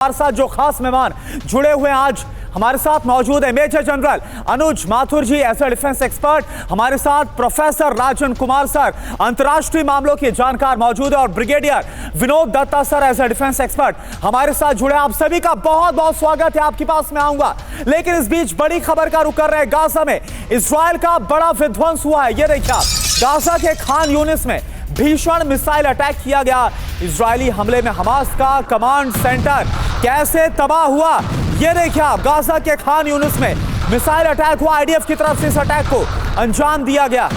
हमारे साथ जो खास मेहमान जुड़े हुए हैं आज हमारे साथ मौजूद है major general Anuj Mathur ji as a defence expert. हमारे साथ प्रोफेसर राजन कुमार सर अंतर्राष्ट्रीय मामलों के जानकार मौजूद है और brigadier Vinod Datta sir as a defence expert हमारे साथ जुड़े। आप सभी का बहुत बहुत स्वागत है। आपके पास में आऊंगा, लेकिन इस बीच बड़ी खबर का रुख कर रहे हैं। गाजा में इजराइल का बड़ा विध्वंस हुआ है। ये देखिए आप, गाजा के खान यूनिस में भीषण मिसाइल अटैक किया गया। इजरायली हमले में हमास का कमांड सेंटर कैसे तबाह हुआ, ये देखिए आप। गाजा के खान यूनिस में मिसाइल अटैक हुआ। आईडीएफ की तरफ से इस अटैक को अंजाम दिया गया।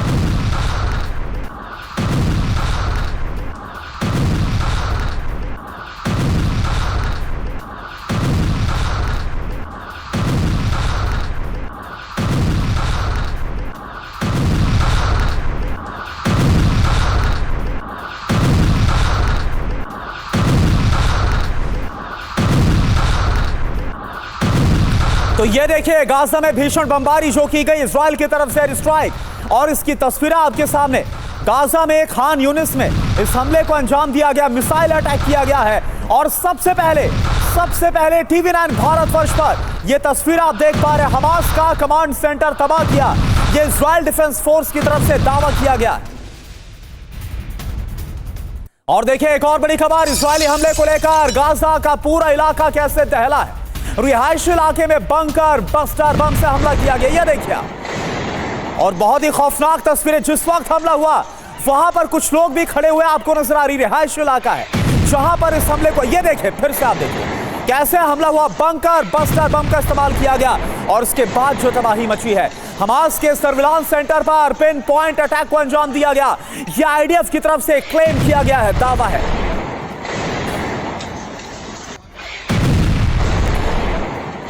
तो ये देखिए, गाजा में भीषण बमबारी जो की गई इजराइल की तरफ से एयर स्ट्राइक, और इसकी तस्वीरें आपके सामने। गाजा में खान यूनिस में इस हमले को अंजाम दिया गया, मिसाइल अटैक किया गया है। और सबसे पहले TV9 भारतवर्ष पर यह तस्वीर आप देख पा रहे हैं। हमास का कमांड सेंटर तबाह किया, यह इजराइल डिफेंस फोर्स की तरफ से दावा किया गया। और देखिए एक और बड़ी खबर इजरायली हमले को लेकर, गाजा का पूरा इलाका कैसे दहला है। रिहायशी इलाके में बंकर बस्टर बम से हमला किया गया, ये देखिए। और बहुत ही खौफनाक तस्वीरें, जिस वक्त हमला हुआ वहां पर कुछ लोग भी खड़े हुए आपको नजर आ रही। रिहायशी इलाका है जहां पर इस हमले को, ये देखिए फिर से आप देखिए कैसे हमला हुआ। बंकर बस्टर बम का इस्तेमाल किया गया और उसके बाद जो तबाही मची है। हमास के सर्विलांस सेंटर पर पिन पॉइंट अटैक को अंजाम दिया गया। यह आईडीएफ की तरफ से क्लेम किया गया है, दावा है।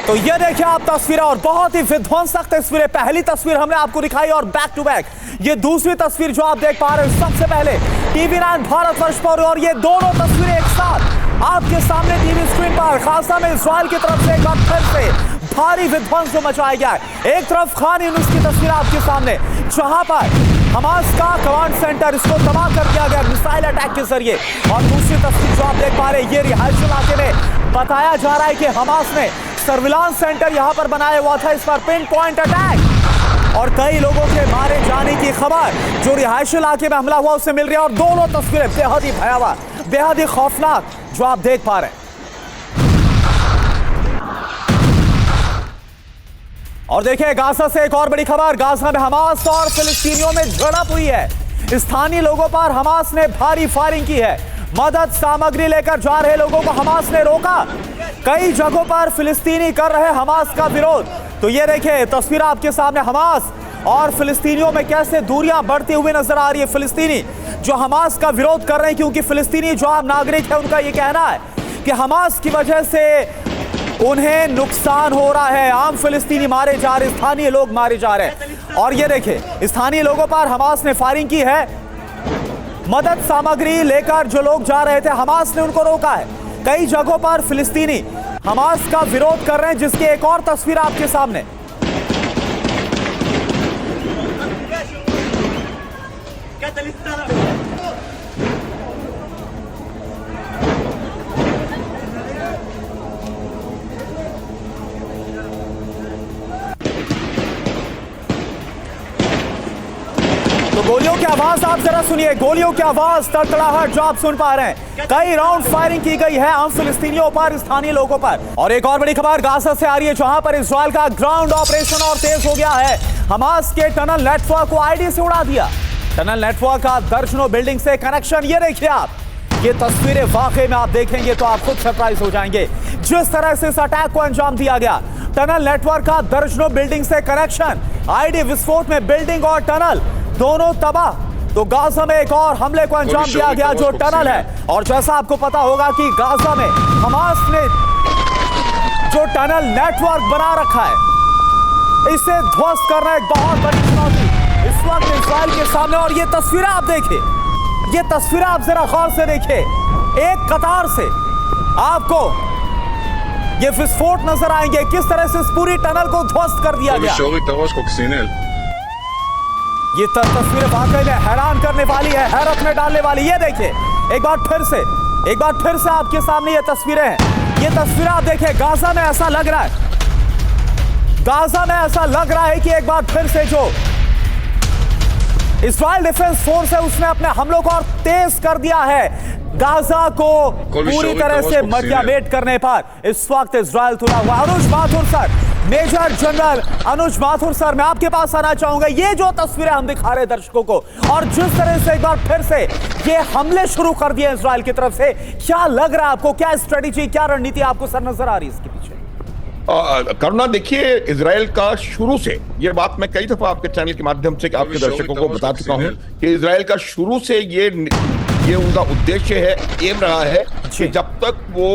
तो ये देखिए आप तस्वीरें, और बहुत ही विध्वंसक तस्वीरें। पहली तस्वीर हमने आपको दिखाई और बैक टू बैक ये दूसरी तस्वीर जो आप देख पा रहे हैं सबसे पहले TV9 भारतवर्ष पर, और ये दोनों तस्वीरें एक साथ आपके सामने टीवी स्क्रीन पर। गाजा में इजराइल की तरफ से एक बार फिर से भारी विध्वंस जो मचाया गया है। एक तरफ खान यूनिस की तस्वीर आपके सामने जहां पर हमास का कमांड सेंटर, इसको तबाह कर दिया गया मिसाइल अटैक के जरिए। और दूसरी तस्वीर जो आप देख पा रहे हैं, ये रिहायशी इलाके में बताया जा रहा है कि हमास ने सर्विलांस सेंटर यहां पर बनाया हुआ था, इस पर पिन पॉइंट अटैक और कई लोगों के मारे जाने की खबर जो रिहायशी इलाके में हमला हुआ उससे मिल रही है। और दोनों तस्वीरें बेहद ही भयावह, बेहद ही खौफनाक जो आप देख पा रहे हैं। और देखिए गाजा से एक और बड़ी खबर, गाजा में हमास और फिलिस्तीनियों में झड़प हुई है। स्थानीय लोगों पर हमास ने भारी फायरिंग की है। मदद सामग्री लेकर जा रहे लोगों को हमास ने रोका। कई जगहों पर फिलिस्तीनी कर रहे हमास का विरोध। तो ये देखिए तस्वीर आपके सामने, हमास और फिलिस्तीनियों में कैसे दूरियां बढ़ती हुई नजर आ रही है। फिलिस्तीनी जो हमास का विरोध कर रहे हैं, क्योंकि फिलिस्तीनी जो आम नागरिक है उनका ये कहना है कि हमास की वजह से उन्हें नुकसान हो रहा है। आम फिलिस्तीनी मारे जा रहे, स्थानीय लोग मारे जा रहे हैं। और ये देखिए स्थानीय लोगों पर हमास ने फायरिंग की है। मदद सामग्री लेकर जो लोग जा रहे थे हमास ने उनको रोका है। कई जगहों पर फिलिस्तीनी हमास का विरोध कर रहे हैं, जिसकी एक और तस्वीर आपके सामने। तो गोलियों की आवाज आप जरा सुनिए, गोलियों की आवाज, तड़तड़ाहट जो आप सुन पा रहे हैं। कई राउंड फायरिंग की गई है आम फिलिस्तीनियों पर, स्थानीय लोगों पर। और एक और बड़ी खबर गाजा से आ रही है, जहां पर इजराइल का ग्राउंड ऑपरेशन और तेज हो गया है। हमास के टनल नेटवर्क को आईडी से उड़ा दिया। टनल नेटवर्क का दर्जनों बिल्डिंग से कनेक्शन, ये देखिए आप। ये तस्वीरें वाकई में आप देखेंगे तो आप खुद सरप्राइज हो जाएंगे, जिस तरह से इस अटैक को अंजाम दिया गया। टनल नेटवर्क का दर्जनों बिल्डिंग से कनेक्शन, आईडी विस्फोट में बिल्डिंग और टनल दोनों तबाह। तो गाजा में एक और हमले को अंजाम दिया गया जो टनल है। और जैसा आपको पता होगा कि गाजा में हमास ने जो टनल नेटवर्क बना रखा है, इसे ध्वस्त करना एक बहुत बड़ी चुनौती इस वक्त इजराइल के सामने। और ये तस्वीरें आप देखिए, ये तस्वीरें आप जरा गौर से देखिए। एक कतार से आपको ये विस्फोट नजर आएंगे, किस तरह से इस पूरी टनल को ध्वस्त कर दिया गया। ये तस्वीरें वाकई में हैरान करने वाली है, हैरत में डालने वाली। ये देखिए एक बार फिर से आपके सामने ये तस्वीरें हैं। ये तस्वीर आप देखें, गाजा में ऐसा लग रहा है, गाजा में ऐसा लग रहा है कि एक बार फिर से जो इस्राइल डिफेंस फोर्स है उसने अपने हमलों को और तेज कर दिया है गाजा को पूरी तरह से मटियामेट करने पर। इस वक्त इस्राइल तुला हुआ। अनुज Mathur sir, major general Anuj Mathur sir, मैं आपके पास आना चाहूंगा। ये जो तस्वीरें हम दिखा रहे हैं दर्शकों को, और जिस तरह से एक बार फिर से ये हमले शुरू कर दिए इस्राइल की तरफ से, क्या लग रहा है आपको, क्या स्ट्रेटेजी, क्या रणनीति आपको सर नजर आ रही है इसके पीछे? करुणा, देखिए, इजराइल का शुरू से, ये बात मैं कई दफा आपके चैनल के माध्यम से आपके दर्शकों को बता चुका हूं कि इजराइल का शुरू से ये उनका उद्देश्य है, एम रहा है कि जब तक वो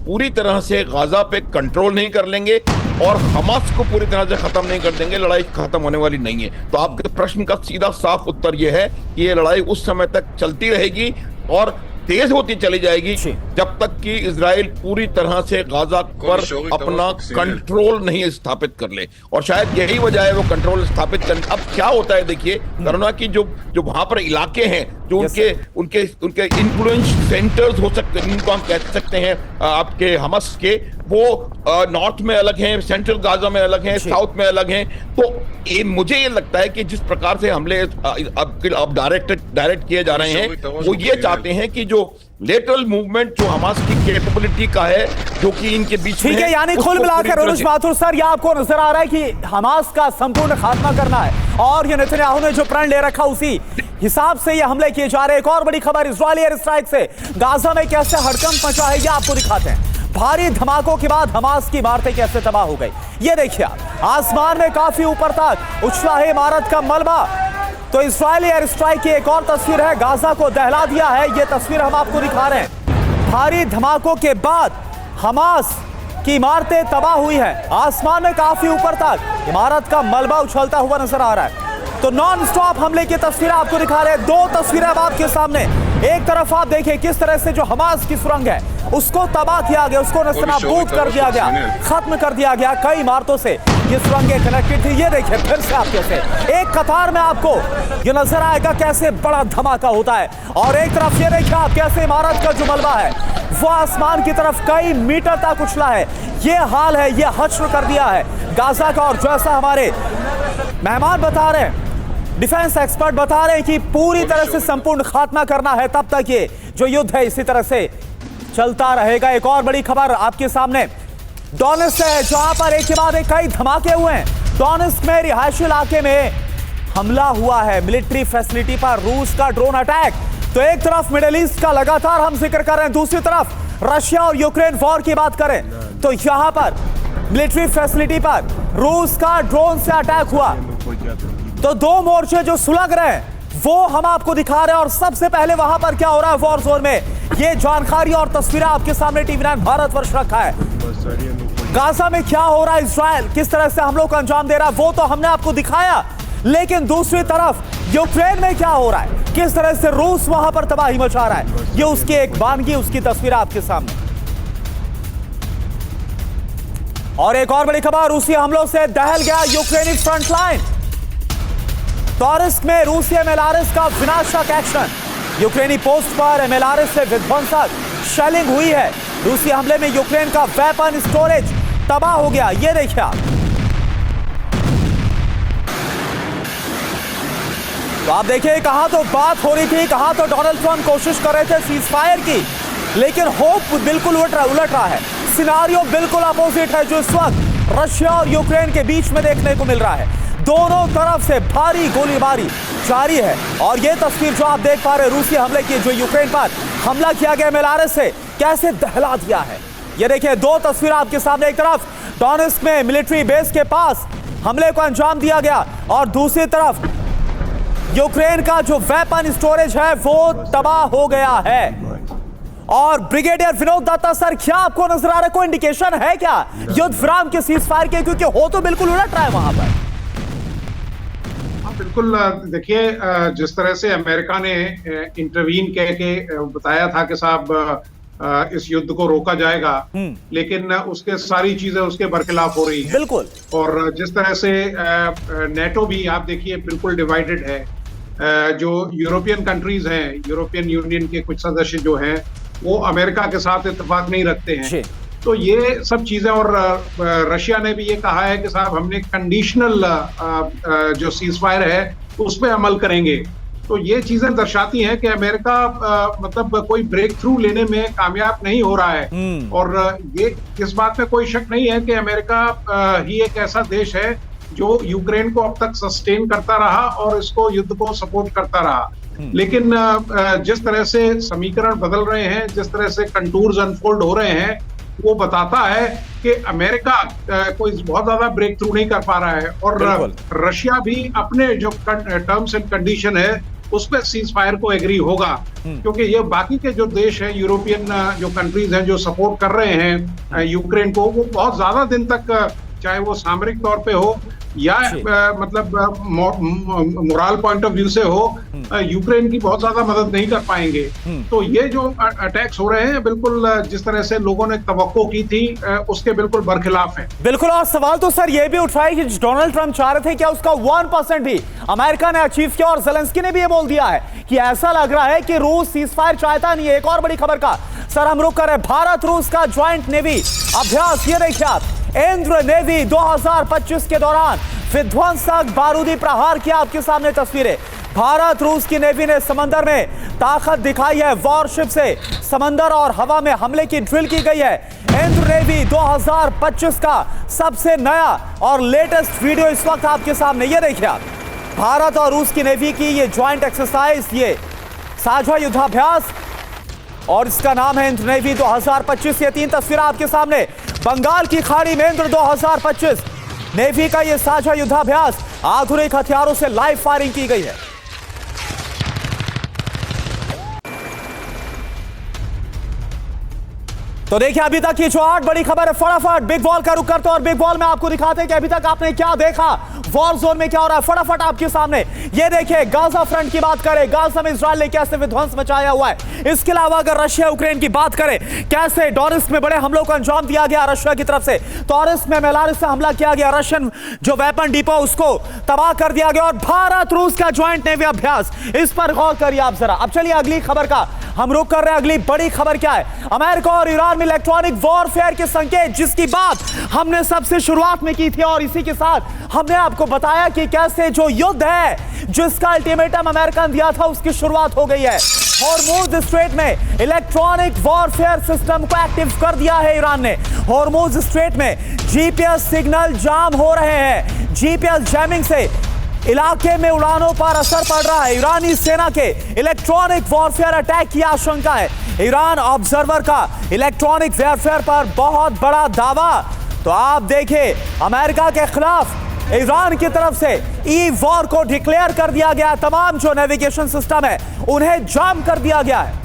पूरी तरह से गाजा पे कंट्रोल नहीं कर लेंगे और हमास को पूरी तरह से खत्म नहीं कर देंगे, लड़ाई खत्म होने वाली नहीं है। तो आपके प्रश्न का सीधा साफ उत्तर यह है कि ये लड़ाई उस समय तक चलती रहेगी और तेज होती चली जाएगी जब तक कि इजराइल पूरी तरह से गाजा पर अपना कंट्रोल नहीं स्थापित कर ले। और शायद यही वजह है वो कंट्रोल स्थापित करने। अब क्या होता है, देखिए करुणा, की जो वहां पर इलाके हैं, जो उनके इन्फ्लुएंस सेंटर्स हो सकते हैं, इनको हम कह सकते हैं आपके हमास के, वो नॉर्थ में अलग हैं, सेंट्रल गाजा में अलग हैं, साउथ में अलग हैं। तो मुझे ये लगता है कि जिस प्रकार से हमले अब डायरेक्ट किए जा रहे हैं, वो ये चाहते हैं कि जो लेटरल मूवमेंट जो हमास की कैपेबिलिटी का है, जो कि इनके बीच ठीक है, यानी कुल मिलाकर अनुज माथुर सर, यह आपको नजर आ रहा है कि हमास का संपूर्ण खात्मा करना है और ये नेतन्याहू ने जो प्रण ले रखा उसी हिसाब से ये हमले किए जा रहे हैं। एक और बड़ी खबर, इजरायली एयर स्ट्राइक से गाजा में कैसे हड़कंप मचा है, ये आपको दिखाते हैं। भारी धमाकों के बाद हमास की इमारतें कैसे तबाह हो गई, ये देखिए आप, आसमान में काफी ऊपर तक उछला है इमारत का मलबा। तो इजरायली एयर स्ट्राइक की एक और तस्वीर है, गाजा को दहला दिया है, ये तस्वीर हम आपको दिखा रहे हैं। भारी धमाकों के बाद हमास की इमारतें तबाह हुई है, आसमान में काफी ऊपर तक इमारत का मलबा उछलता हुआ नजर आ रहा है। तो नॉन स्टॉप हमले की तस्वीरें आपको दिखा रहे हैं। दो तस्वीरें अब आपके सामने, एक तरफ आप देखिए किस तरह से जो हमास की सुरंग है उसको तबाह किया गया, उसको नस्तानाबूद कर दिया गया, खत्म कर दिया गया। कई इमारतों से ये सुरंगें कनेक्टेड थी। ये देखिए फिर से आप कैसे एक कतार में आपको ये नजर आएगा कैसे बड़ा धमाका होता है, और एक तरफ ये देखिए आप कैसे इमारत का जो मलबा है वो आसमान की तरफ कई मीटर तक उछला है। ये हाल है, ये हश्र कर दिया है गाजा का। और जैसा हमारे मेहमान बता रहे हैं, डिफेंस एक्सपर्ट बता रहे हैं कि पूरी तरह से संपूर्ण खात्मा करना है, तब तक ये जो युद्ध है इसी तरह से चलता रहेगा। एक और बड़ी खबर आपके सामने डोनेट्स्क है, जहां पर एक के बाद एक कई धमाके हुए हैं। डोनेट्स्क में रिहायशी इलाके में हमला हुआ है, मिलिट्री फैसिलिटी पर रूस का ड्रोन अटैक। तो एक तरफ मिडिल ईस्ट का लगातार हम जिक्र कर रहे हैं, दूसरी तरफ रशिया और यूक्रेन वॉर की बात करें तो यहां पर मिलिट्री फैसिलिटी पर रूस का ड्रोन से अटैक हुआ। तो दो मोर्चे जो सुलग रहे हैं वो हम आपको दिखा रहे हैं। और सबसे पहले वहां पर क्या हो रहा है वॉर जोन में, ये जानकारी और तस्वीरें आपके सामने टीवी9 भारतवर्ष रखा है। गाजा में क्या हो रहा है, इजराइल किस तरह से हमलों को अंजाम दे रहा है वो तो हमने आपको दिखाया, लेकिन दूसरी तरफ यूक्रेन में क्या हो रहा है, किस तरह से रूस वहां पर तबाही मचा रहा है, ये उसकी एक वानगी, उसकी तस्वीर आपके सामने। और एक और बड़ी खबर, रूसी हमलों से दहल गया यूक्रेनी फ्रंट लाइन। टॉरिस्क में रूसी एमएलआरएस का विनाशक एक्शन, यूक्रेनी पोस्ट पर एमएलआरएस से विध्वंसक शेलिंग हुई है। रूसी हमले में यूक्रेन का वेपन स्टोरेज तबाह हो गया, ये देखिए आप। तो आप देखिए, कहां तो बात हो रही थी, कहां तो डोनाल्ड ट्रंप कोशिश कर रहे थे सीज फायर की, लेकिन होप बिल्कुल उलट रहा है। सिनारियो बिल्कुल अपोजिट है जो इस वक्त रशिया और यूक्रेन के बीच में देखने को मिल रहा है। दोनों तरफ से भारी गोलीबारी जारी है। और ये तस्वीर जो आप देख पा रहे हैं रूसी हमले की, जो यूक्रेन पर हमला किया गया एमएलआरएस से, कैसे दहला दिया है। ये देखिए दो तस्वीर आपके सामने, एक तरफ डोनेट्स्क में मिलिट्री बेस के पास हमले को अंजाम दिया गया और दूसरी तरफ यूक्रेन का जो वेपन स्टोरेज है वो तबाह हो गया है। और ब्रिगेडियर विनोद दत्ता सर, क्या आपको नजर आ रहा है, कोई इंडिकेशन है क्या युद्ध विराम के सीज फायर के, क्योंकि हो तो बिल्कुल उलट रहा है वहां पर। बिल्कुल, देखिए जिस तरह से अमेरिका ने इंटरवीन कह के बताया था कि साहब इस युद्ध को रोका जाएगा, लेकिन उसके सारी चीजें उसके बरखिलाफ हो रही हैं। बिल्कुल। और जिस तरह से नेटो भी आप देखिए बिल्कुल डिवाइडेड है। जो यूरोपियन कंट्रीज हैं, यूरोपियन यूनियन के कुछ सदस्य जो हैं वो अमेरिका के साथ इत्तेफाक नहीं रखते हैं। तो ये सब चीजें, और रशिया ने भी ये कहा है कि साहब हमने कंडीशनल जो सीज फायर है उस पर अमल करेंगे। तो ये चीजें दर्शाती हैं कि अमेरिका मतलब कोई ब्रेक थ्रू लेने में कामयाब नहीं हो रहा है। और ये इस बात में कोई शक नहीं है कि अमेरिका ही एक ऐसा देश है जो यूक्रेन को अब तक सस्टेन करता रहा और इसको युद्ध को सपोर्ट करता रहा। लेकिन जिस तरह से समीकरण बदल रहे हैं, जिस तरह से कंटूर्स अनफोल्ड हो रहे हैं, वो बताता है कि अमेरिका कोई बहुत ज्यादा ब्रेक थ्रू नहीं कर पा रहा है। और रशिया भी अपने जो टर्म्स एंड कंडीशन है उस पर सीज फायर को एग्री होगा, क्योंकि ये बाकी के जो देश हैं, यूरोपियन जो कंट्रीज हैं जो सपोर्ट कर रहे हैं यूक्रेन को, वो बहुत ज्यादा दिन तक, चाहे वो सामरिक तौर पे हो या मतलब मोरल पॉइंट ऑफ व्यू से हो, यूक्रेन की बहुत ज्यादा मदद नहीं कर पाएंगे। तो ये जो अटैक्स हो रहे हैं बिल्कुल जिस तरह से लोगों ने तवक्को की थी उसके बिल्कुल बरखिलाफ है। बिल्कुल। और सवाल तो सर ये भी उठ रहा है कि डोनाल्ड ट्रंप चाह रहे थे क्या उसका 1% भी अमेरिका ने अचीव किया, और ज़ेलेंस्की ने भी ये बोल दिया है कि ऐसा लग रहा है कि रूस सीजफायर चाहता नहीं है। एक और बड़ी खबर का सर हम रुक कर रहे, भारत रूस का ज्वाइंट नेवी अभ्यास, ये देखिए आप, इंद्र नेवी 2025 के दौरान विध्वंसक बारूदी प्रहार की आपके सामने तस्वीरें। भारत रूस की नेवी ने समंदर में ताकत दिखाई है, वॉरशिप से समंदर और हवा में हमले की ड्रिल की गई है। इंद्र नेवी 2025 का सबसे नया और लेटेस्ट वीडियो इस वक्त आपके सामने, ये देखिए आप, भारत और रूस की नेवी की ये ज्वाइंट एक्सरसाइज, ये साझा युद्धाभ्यास, और इसका नाम है इंद्र नेवी 2025। ये 3 तस्वीरें आपके सामने, बंगाल की खाड़ी में इंद्र 2025 नेवी का ये साझा युद्धाभ्यास, आधुनिक हथियारों से लाइव फायरिंग की गई है। तो देखिए अभी तक की जो 8 बड़ी खबर है, फटाफट बिग बॉल का रुख करते हैं और बिग बॉल में आपको दिखाते हैं कि अभी तक आपने क्या देखा, वॉर जोन में क्या हो रहा है। फटाफट आपके सामने ये देखिए, गाजा फ्रंट की बात करें, गाजा में इजराइल ने कैसे विध्वंस मचाया हुआ है। इसके अलावा अगर रशिया यूक्रेन की बात करें, कैसे डोनेट्स्क में बड़े हमलों को अंजाम दिया गया रशिया की तरफ से, टॉरिस में मेलारिस से हमला किया गया, रशियन जो वेपन डिपो उसको तबाह कर दिया गया, और भारत रूस का ज्वाइंट नेवी अभ्यास, इस पर गौर करिए आप जरा। अब चलिए अगली खबर का हम रुख कर रहे हैं। अगली बड़ी खबर क्या है, अमेरिका और ईरान में इलेक्ट्रॉनिक वॉरफेयर के संकेत, जिसकी बात हमने सबसे शुरुआत में की थी, और इसी के साथ हमने आपको बताया कि कैसे जो युद्ध है, जिसका अल्टीमेटम अमेरिका ने दिया था, उसकी शुरुआत हो गई है। हॉर्मुज़ स्ट्रेट में इलेक्ट्रॉनिक वॉरफेयर सिस्टम को एक्टिव कर दिया है ईरान ने। हॉर्मुज़ स्ट्रेट में जीपीएस सिग्नल जाम हो रहे हैं, जीपीएस जैमिंग से इलाके में उड़ानों पर असर पड़ रहा है। ईरानी सेना के इलेक्ट्रॉनिक वॉरफेयर अटैक की आशंका है। ईरान ऑब्जर्वर का इलेक्ट्रॉनिक वॉरफेयर पर बहुत बड़ा दावा। तो आप देखिए, अमेरिका के खिलाफ ईरान की तरफ से ई वॉर को डिक्लेयर कर दिया गया। तमाम जो नेविगेशन सिस्टम है उन्हें जाम कर दिया गया है।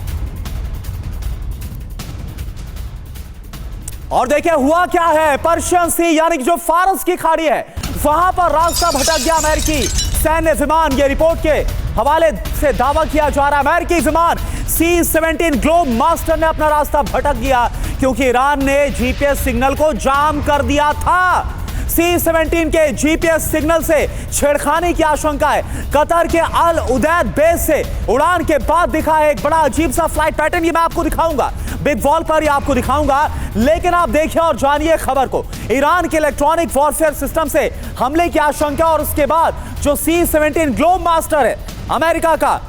और देखिए हुआ क्या है, पर्शियन सी यानी कि जो फारस की खाड़ी है, वहां पर रास्ता भटक गया अमेरिकी सैन्य विमान। ये रिपोर्ट के हवाले से दावा किया जा रहा है, अमेरिकी विमान C-17 ग्लोब मास्टर ने अपना रास्ता भटक गया क्योंकि ईरान ने जीपीएस सिग्नल को जाम कर दिया था। C-17 के जीपीएस सिग्नल से छेड़खानी की आशंका है। कतर के अल उदैद बेस से उड़ान के बाद दिखा है एक बड़ा अजीब सा फ्लाइट पैटर्न। ये मैं आपको दिखाऊंगा, बिग वॉल पर ही आपको दिखाऊंगा, लेकिन आप देखिए और जानिए खबर को। ईरान के इलेक्ट्रॉनिक वॉरफेयर सिस्टम से हमले की आशंका, और उसके बाद जो C-17 ग्लोब मास्टर है अमेरिका का,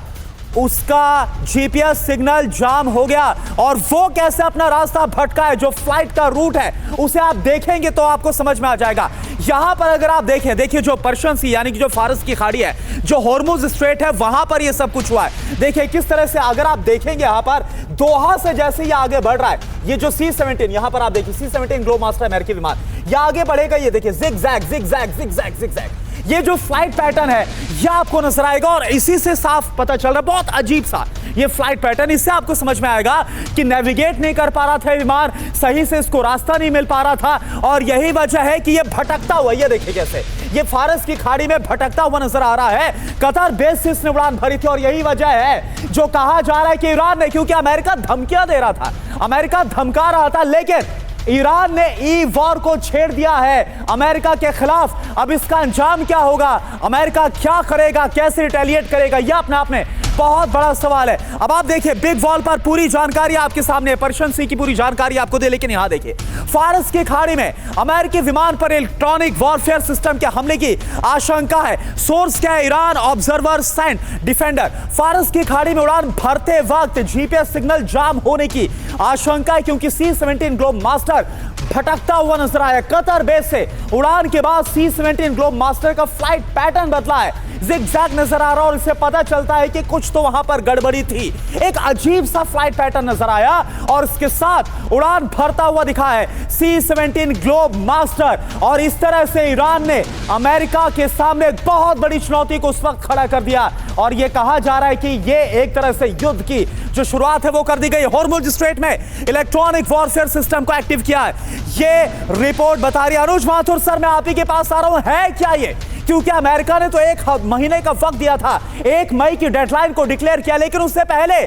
उसका जीपीएस सिग्नल जाम हो गया। और वो कैसे अपना रास्ता भटका है, जो फ्लाइट का रूट है, उसे आप देखेंगे तो आपको समझ में आ जाएगा। यहां पर अगर आप देखें, देखिए जो पर्शियन सी यानी कि जो फारस की खाड़ी है, जो हॉर्मुज़ स्ट्रेट है, वहां पर ये सब कुछ हुआ है। देखिए किस तरह से, अगर आप देखेंगे यहां पर दोहा से जैसे ये आगे बढ़ रहा है, ये जो C-17 यहां पर आप देखिए, C-17 ग्लोब मास्टर अमेरिकी विमान, ये आगे बढ़ेगा। ये देखिए zig zag zig zag zig zag zig zag, ये जो फ्लाइट पैटर्न है ये आपको नजर आएगा। और इसी से साफ पता चल रहा है, बहुत अजीब सा ये फ्लाइट पैटर्न, इससे आपको समझ में आएगा कि नेविगेट नहीं कर पा रहा था विमान, सही से इसको रास्ता नहीं मिल पा रहा था, और यही वजह है कि ये भटकता हुआ, ये देखिए कैसे ये फारस की खाड़ी में भटकता हुआ नजर आ रहा है। कतर बेस से इसने उड़ान भरी थी, और यही वजह है जो कहा जा रहा है कि ईरान ने, क्योंकि अमेरिका धमकियां दे रहा था, अमेरिका धमका रहा था, लेकिन ईरान ने ई वॉर को छेड़ दिया है अमेरिका के खिलाफ। अब इसका अंजाम क्या होगा, अमेरिका क्या करेगा, कैसे रिटेलिएट करेगा, यह अपने आप में बहुत बड़ा सवाल है। अब आप देखिए बिग वॉल पर पूरी जानकारी आपके सामने, पर्शियन सी की पूरी जानकारी आपको दे, लेकिन यहां देखिए फारस की खाड़ी में अमेरिकी विमान पर इलेक्ट्रॉनिक वॉरफेयर सिस्टम के हमले की आशंका है। सोर्स क्या है? Iran observer send defender. फारस की खाड़ी में उड़ान भरते वक्त जीपीएस सिग्नल जाम होने की आशंका है, क्योंकि C-17 ग्लोब मास्टर भटकता हुआ नजर आया। कतर बेस से उड़ान के बाद C-17 ग्लोब मास्टर का फ्लाइट पैटर्न बदला है, ज़िगज़ैग नजर आ रहा है और इससे पता चलता है कि कुछ तो वहां पर गड़बड़ी थी। एक अजीब सा फ्लाइट पैटर्न नजर आया और इसके साथ उड़ान भरता हुआ दिखा है C-17 ग्लोब मास्टर। और इस तरह से ईरान ने अमेरिका के सामने एक बहुत बड़ी चुनौती को उस वक्त खड़ा कर दिया और यह कहा जा रहा है कि यह एक तरह से युद्ध की जो शुरुआत है वो कर दी गई। हॉर्मुज़ स्ट्रेट में इलेक्ट्रॉनिक वॉरफेयर सिस्टम को एक्टिव किया है, ये रिपोर्ट बता रही है। अनुज माथुर सर, मैं आप ही के पास आ रहा हूं, है क्या ये? क्योंकि अमेरिका ने तो 1 महीने का वक्त दिया था, 1 मई की डेडलाइन को डिक्लेयर किया, लेकिन उससे पहले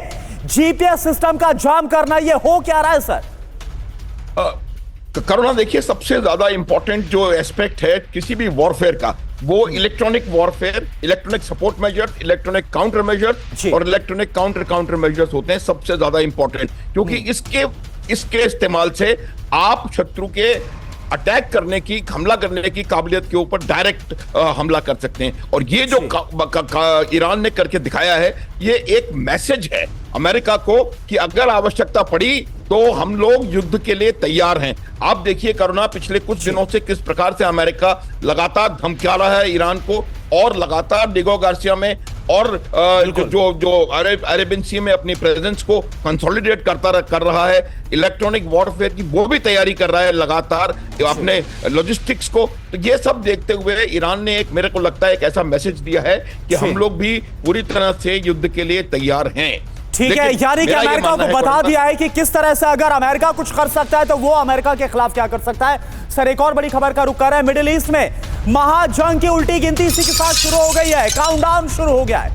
जीपीएस सिस्टम का जाम करना, ये हो क्या रहा है सर? करुणा, देखिए सबसे ज्यादा इंपॉर्टेंट जो एस्पेक्ट है किसी भी वॉरफेयर का, वो electronic warfare, electronic support measures, electronic counter measures और इलेक्ट्रॉनिक काउंटर मेजर्स होते हैं सबसे ज्यादा इंपॉर्टेंट, क्योंकि इसके इस्तेमाल से आप शत्रु के अटैक करने की, हमला करने की काबिलियत के ऊपर डायरेक्ट हमला कर सकते हैं। और ये जो ईरान ने करके दिखाया है, ये एक मैसेज है अमेरिका को कि अगर आवश्यकता पड़ी तो हम लोग युद्ध के लिए तैयार हैं। आप देखिए करुणा, पिछले कुछ दिनों से किस प्रकार से अमेरिका लगातार धमका रहा है ईरान को और लगातार डिगो गार्सिया में और जो अरेबियन सी में अपनी प्रेजेंस को कंसोलिडेट कर रहा है, इलेक्ट्रॉनिक वॉरफेयर की वो भी तैयारी कर रहा है लगातार अपने लॉजिस्टिक्स को। तो ये सब देखते हुए ईरान ने मेरे को लगता है एक ऐसा मैसेज दिया है कि हम लोग भी पूरी तरह से युद्ध के लिए तैयार हैं। ठीक है, यानी कि अमेरिका को बता दिया है कि किस तरह से अगर अमेरिका कुछ कर सकता है तो वो अमेरिका के खिलाफ क्या कर सकता है। सर, एक और बड़ी खबर का रुख कर रहा है। मिडिल ईस्ट में महाजंग की उल्टी गिनती इसी के साथ शुरू हो गई है, काउंटडाउन शुरू हो गया है।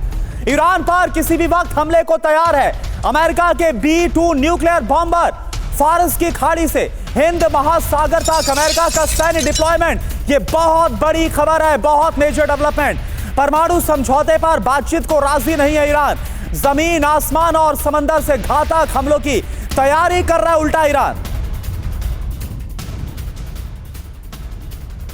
ईरान पर किसी भी वक्त हमले को तैयार है अमेरिका के B-2 न्यूक्लियर बॉम्बर। फारस की खाड़ी से हिंद महासागर तक अमेरिका का सैन्य डिप्लॉयमेंट, ये बहुत बड़ी खबर है, बहुत मेजर डेवलपमेंट। परमाणु समझौते पर बातचीत को राजी नहीं है ईरान। जमीन, आसमान और समंदर से घातक हमलों की तैयारी कर रहा है उल्टा ईरान।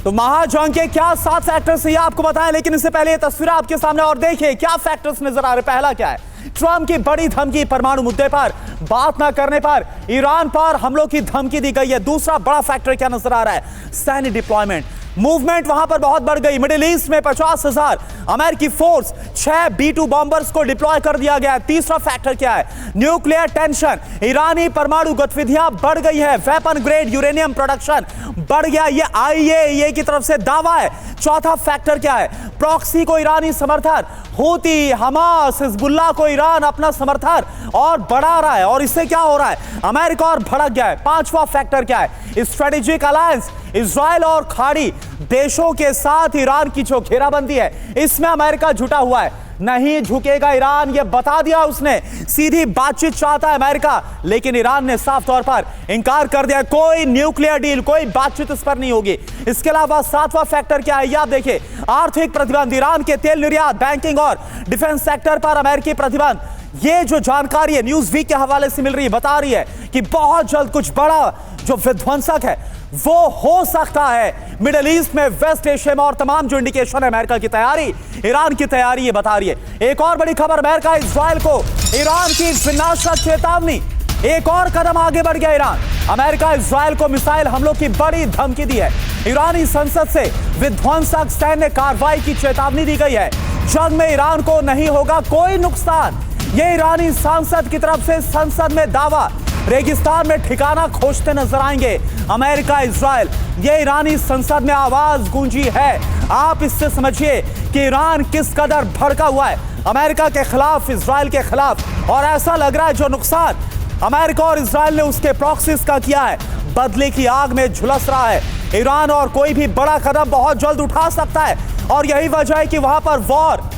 तो महाजंग के क्या 7 फैक्टर्स ये आपको बताएं, लेकिन इससे पहले ये तस्वीर आपके सामने और देखिए क्या फैक्टर्स नजर आ रहे। पहला क्या है? ट्रंप की बड़ी धमकी, परमाणु मुद्दे पर बात ना करने पर ईरान पर हमलों की धमकी दी गई है। दूसरा बड़ा फैक्टर क्या नजर आ रहा है? सैन्य डिप्लॉयमेंट, मूवमेंट वहां पर बहुत बढ़ गई। मिडिल ईस्ट में 50,000 अमेरिकी फोर्स, 6 B-2 बॉम्बर्स को डिप्लॉय कर दिया गया। तीसरा फैक्टर क्या है? न्यूक्लियर टेंशन, ईरानी परमाणु गतिविधियां बढ़ गई है, वेपन ग्रेड यूरेनियम प्रोडक्शन बढ़ गया, ये IAEA की तरफ से दावा है। चौथा फैक्टर क्या है? प्रॉक्सी को ईरानी समर्थन, हूती, हमास, हिजबुल्लाह को ईरान अपना समर्थन और बढ़ा रहा है और इससे क्या हो रहा है? अमेरिका और भड़क गया है। पांचवा फैक्टर क्या है? स्ट्रेटेजिक अलायंस, इजराइल और खाड़ी देशों के साथ ईरान की जो घेराबंदी है, इसमें अमेरिका जुटा हुआ है। नहीं झुकेगा ईरान, यह बता दिया उसने। सीधी बातचीत चाहता है अमेरिका, लेकिन ईरान ने साफ तौर पर इंकार कर दिया। कोई न्यूक्लियर डील, कोई बातचीत इस पर नहीं होगी। इसके अलावा 7वां फैक्टर क्या है? ये आप देखिए, आर्थिक प्रतिबंध, ईरान के तेल निर्यात, बैंकिंग और डिफेंस सेक्टर पर अमेरिकी प्रतिबंध। ये जो जानकारी है न्यूज वीक के हवाले से मिल रही है, बता रही है कि बहुत जल्द कुछ बड़ा जो विध्वंसक है वो हो सकता है मिडिल ईस्ट में, वेस्ट एशिया में। और तमाम जो इंडिकेशन है अमेरिका की तैयारी, ईरान की तैयारी, ये बता रही है। एक और बड़ी खबर, अमेरिका इजराइल को ईरान की विनाशक चेतावनी। एक और कदम आगे बढ़ गया ईरान। अमेरिका इजराइल को मिसाइल हमलों की बड़ी धमकी दी है। ईरानी संसद से विध्वंसक सैन्य कार्रवाई की चेतावनी दी गई है। जंग में ईरान को नहीं होगा कोई नुकसान, ये ईरानी सांसद की तरफ से संसद में दावा। रेगिस्तान में ठिकाना खोजते नजर आएंगे अमेरिका इजराइल, ये ईरानी संसद में आवाज गूंजी है। आप इससे समझिए कि ईरान किस कदर भड़का हुआ है अमेरिका के खिलाफ, इजराइल के खिलाफ। और ऐसा लग रहा है जो नुकसान अमेरिका और इजराइल ने उसके प्रॉक्सीज का किया है, बदले की आग में झुलस रहा है ईरान और कोई भी बड़ा कदम बहुत जल्द उठा सकता है। और यही वजह है कि वहां पर वॉर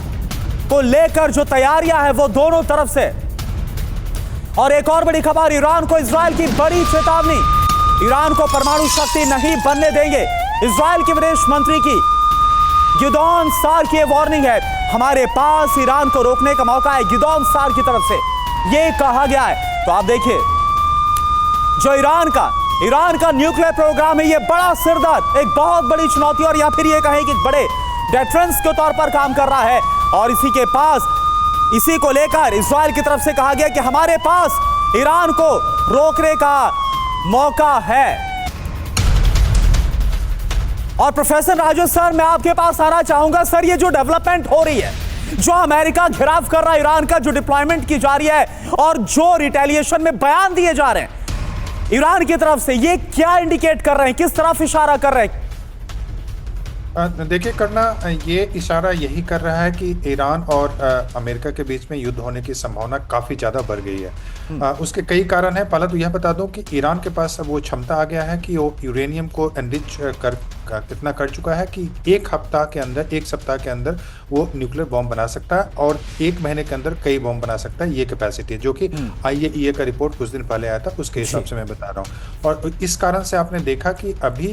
को लेकर जो तैयारियां हैं वो दोनों तरफ से। और एक और बड़ी खबर, ईरान को इजराइल की बड़ी चेतावनी, ईरान को परमाणु शक्ति नहीं बनने देंगे। इजराइल के विदेश मंत्री की गिदोन सार की वार्निंग है, हमारे पास ईरान को रोकने का मौका है, गिदोन सार की तरफ से यह कहा गया है। तो आप देखिए, जो ईरान का न्यूक्लियर प्रोग्राम है, यह बड़ा सिरदर्द, एक बहुत बड़ी चुनौती, और या फिर यह कहें कि बड़े डेटरेंस के तौर पर काम कर रहा है। और इसी को लेकर इस्राइल की तरफ से कहा गया कि हमारे पास ईरान को रोकने का मौका है। और प्रोफेसर राजू सर, मैं आपके पास आना चाहूंगा। सर, ये जो डेवलपमेंट हो रही है, जो अमेरिका घिराव कर रहा है ईरान का, जो डिप्लॉयमेंट की जा रही है और जो रिटेलिएशन में बयान दिए जा रहे हैं ईरान की तरफ से, ये क्या इंडिकेट कर रहे हैं, किस तरफ इशारा कर रहे हैं? देखिए करना, ये इशारा यही कर रहा है कि ईरान और अमेरिका के बीच में युद्ध होने की संभावना काफ़ी ज़्यादा बढ़ गई है। उसके कई कारण हैं। पहला तो यह बता दूं कि ईरान के पास अब वो क्षमता आ गया है कि वो यूरेनियम को एनरिच कितना कर चुका है कि एक सप्ताह के अंदर वो न्यूक्लियर बॉम्ब बना सकता है, और एक महीने के अंदर कई बॉम्ब बना सकता है। ये कैपेसिटी है, जो कि IAEA का रिपोर्ट कुछ दिन पहले आया था, उसके हिसाब से मैं बता रहा हूँ। और इस कारण से आपने देखा कि अभी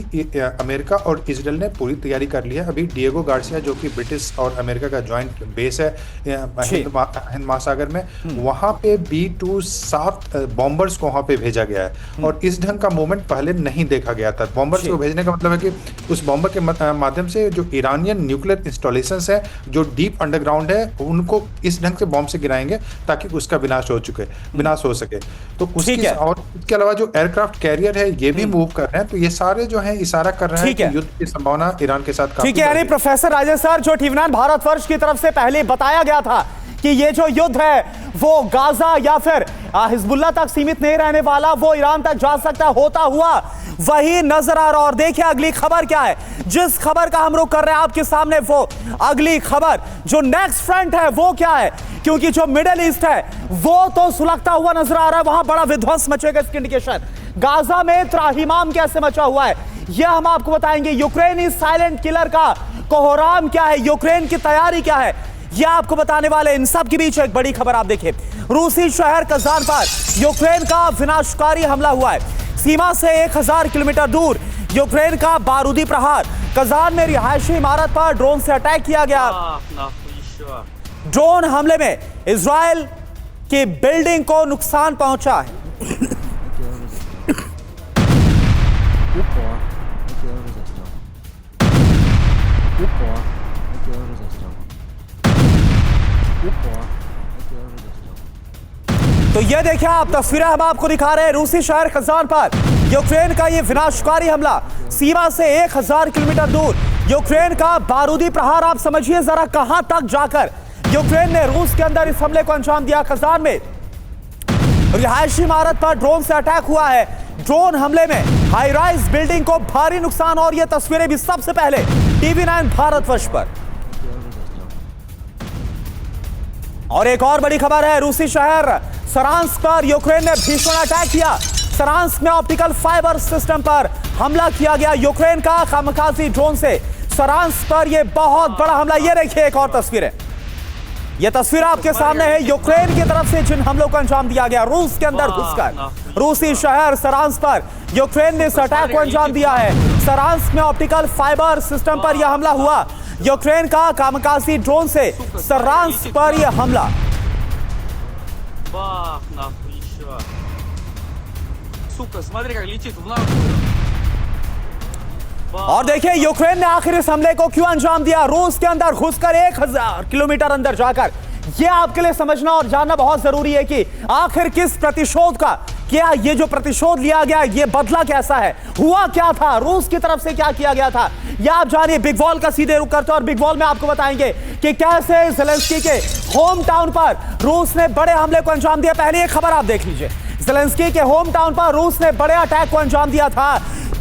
अमेरिका और इजराइल ने पूरी तैयारी कर ली है। अभी डिएगो गार्सिया, जो कि ब्रिटिश और अमेरिका का ज्वाइंट बेस है हिंद महासागर में, वहां पे B-27 बॉम्बर्स को वहां पे भेजा गया है। और इस ढंग का मूवमेंट पहले नहीं देखा गया था। बॉम्बर्स को भेजने का मतलब है कि उस बॉम्बर के माध्यम से जो ईरानियन न्यूक्लियर इंस्टॉलेशंस है, जो डीप अंडरग्राउंड है, उनको इस ढंग से बॉम्ब से गिराएंगे ताकि उसका विनाश हो सके। तो उसकी, और इसके अलावा जो एयरक्राफ्ट कैरियर है, ये भी मूव कर रहे हैं। तो ये सारे जो है इशारा कर रहे हैं कि युद्ध की संभावना ईरान के साथ ठीक है। यानी प्रोफेसर राजेश सर, जो टीवी9 भारतवर्ष की तरफ से पहले बताया गया था कि ये जो युद्ध है वो गाजा या फिर हिजबुल्लाह तक सीमित नहीं रहने वाला, वो ईरान तक जा सकता होता हुआ वही नजर आ रहा। और देखिए अगली खबर क्या है, जिस खबर का हम लोग कर रहे हैं आपके सामने, वो अगली खबर जो नेक्स्ट फ्रंट है वो क्या है, क्योंकि जो मिडिल ईस्ट है वो तो सुलगता हुआ नजर आ रहा है, वहां बड़ा विध्वंस मचेगा। इसकी इंडिकेशन गाजा में त्राहिमाम कैसे मचा हुआ है, यह हम आपको बताएंगे। यूक्रेनी साइलेंट किलर का कोहराम क्या है, यूक्रेन की तैयारी क्या है, यह आपको बताने वाले। इन सब के बीच एक बड़ी खबर आप देखिए, रूसी शहर कजान पर यूक्रेन का विनाशकारी हमला हुआ है। सीमा से 1000 किलोमीटर दूर यूक्रेन का बारूदी प्रहार, कजान में रिहायशी इमारत पर ड्रोन से अटैक किया गया। ड्रोन हमले में इजराइल की बिल्डिंग को नुकसान पहुंचा है। तो ये देखिए आप, तस्वीरें हम आपको दिखा रहे हैं रूसी शहर कजान पर यूक्रेन का ये विनाशकारी हमला। सीमा से 1000 किलोमीटर दूर यूक्रेन का बारूदी प्रहार। आप समझिए जरा कहां तक जाकर यूक्रेन ने रूस के अंदर इस हमले को अंजाम दिया। कजान में रिहायशी इमारत पर ड्रोन से अटैक हुआ है। ड्रोन हमले में हाई राइज बिल्डिंग को भारी नुकसान, और ये तस्वीरें भी सबसे पहले टीवी9 भारतवर्ष पर। और एक और बड़ी खबर है, रूसी शहर सरांस्क पर यूक्रेन ने भीषण अटैक किया। सरांस्क में ऑप्टिकल फाइबर सिस्टम पर हमला किया गया यूक्रेन का कामकाजी ड्रोन से। सरांस्क पर यह बहुत बड़ा हमला। ये देखिए एक और तस्वीर है, यह तस्वीर आपके सामने है यूक्रेन की तरफ से जिन हमलों को अंजाम दिया गया रूस के अंदर घुसकर। रूसी शहर सरांस्क पर यूक्रेन ने इस अटैक को अंजाम दिया है। सरांस्क में ऑप्टिकल फाइबर सिस्टम पर यह हमला हुआ यूक्रेन का कामकाजी ड्रोन से। सरांस्क पर यह हमला। और देखिए यूक्रेन ने आखिर इस हमले को क्यों अंजाम दिया, रूस के अंदर घुसकर 1000 किलोमीटर अंदर जाकर। यह आपके लिए समझना और जानना बहुत जरूरी है कि आखिर किस प्रतिशोध का, क्या ये जो प्रतिशोध लिया गया ये बदला कैसा है, हुआ क्या था, रूस की तरफ से क्या किया गया था, यह आप जानिए। बिग वॉल का सीधे रुख करते हैं और बिग वॉल में आपको बताएंगे कि कैसे ज़ेलेंस्की के होम टाउन पर रूस ने बड़े हमले को अंजाम दिया। पहले एक खबर आप देख लीजिए, ज़ेलेंस्की के होम टाउन पर रूस ने बड़े अटैक को अंजाम दिया था।